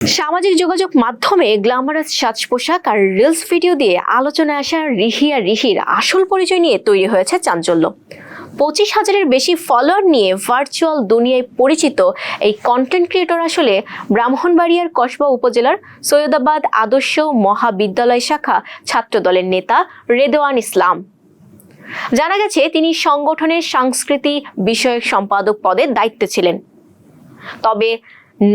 সামাজিক যোগাযোগ মাধ্যমে গ্ল্যামারাস সাজ পোশাক আর রিলস ভিডিও দিয়ে আলোচনায় আসা রিহির আসল পরিচয় নিয়ে তৈরি হয়েছে চাঞ্চল্য। 25,000-এর বেশি ফলোয়ার নিয়ে ভার্চুয়াল দুনিয়ায় পরিচিত এই কন্টেন্ট ক্রিয়েটর আসলে ব্রাহ্মণবাড়িয়ার কসবা উপজেলার সৈয়দাবাদ আদর্শ মহাবিদ্যালয় শাখা ছাত্রদলের নেতা রেদওয়ান ইসলাম। জানা গেছে তিনি সংগঠনের সাংস্কৃতিক বিষয়ক সম্পাদক পদে দায়িত্বে ছিলেন। তবে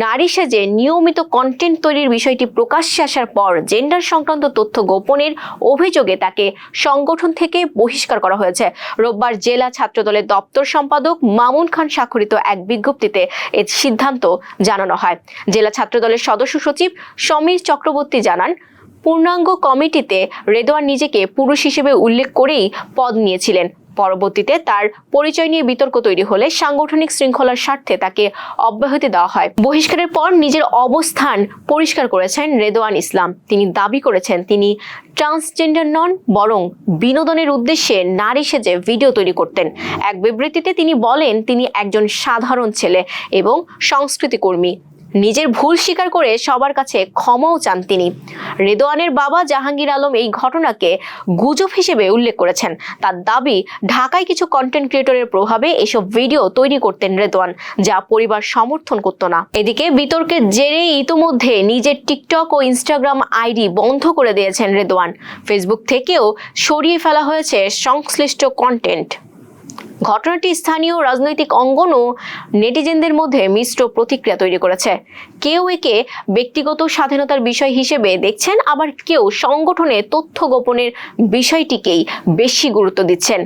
নারী সেজে নিয়মিত কন্টেন্ট তৈরির বিষয়টি প্রকাশ্যে আসার পর জেন্ডার সংক্রান্ত তথ্য গোপনের অভিযোগে তাকে সংগঠন থেকে বহিষ্কার করা হয়েছে। রোববার জেলা ছাত্রদলের দপ্তর সম্পাদক মামুন খান স্বাক্ষরিত এক বিজ্ঞপ্তিতে এই সিদ্ধান্ত জানানো হয়। জেলা ছাত্রদলের সদস্য সচিব সমীর চক্রবর্তী জানান, পূর্ণাঙ্গ কমিটিতে রেদওয়ান নিজেকে পুরুষ হিসেবে উল্লেখ করেই পদ নিয়েছিলেন। পরবর্তীতে তার পরিচয় নিয়ে বিতর্ক তৈরি হলে সাংগঠনিক শৃঙ্খলার স্বার্থে তাকে অব্যাহতি দেওয়া হয়। বহিষ্কারের পর নিজের অবস্থান পরিষ্কার করেছেন রেদওয়ান ইসলাম। তিনি দাবি করেছেন তিনি ট্রান্সজেন্ডার নন, বরং বিনোদনের উদ্দেশ্যে নারী সেজে ভিডিও তৈরি করতেন। এক বিবৃতিতে তিনি বলেন তিনি একজন সাধারণ ছেলে এবং সংস্কৃতি কর্মী। নিজের ভুল স্বীকার করে সবার কাছে ক্ষমাও চান তিনি। রেদওয়ানের বাবা জাহাঙ্গীর আলম এই ঘটনাকে গুজব হিসেবে উল্লেখ করেছেন। তার দাবি, ঢাকায় কিছু কন্টেন্ট ক্রিয়েটরের প্রভাবে এসব ভিডিও তৈরি করতেন রেদওয়ান, যা পরিবার সমর্থন করত না। এদিকে বিতর্কের জেরে ইতোমধ্যে নিজের টিকটক ও ইনস্টাগ্রাম আইডি বন্ধ করে দিয়েছেন রেদওয়ান। ফেসবুক থেকেও সরিয়ে ফেলা হয়েছে সংশ্লিষ্ট কন্টেন্ট। ঘটনাটি স্থানীয় রাজনৈতিক অঙ্গন ও নেটিজেনদের মধ্যে মিশ্র প্রতিক্রিয়া তৈরি করেছে। কেউ একে ব্যক্তিগত স্বাধীনতার বিষয় হিসেবে দেখছেন, আবার কেউ সংগঠনে তথ্য গোপনের বিষয়টিকেই বেশি গুরুত্ব দিচ্ছেন।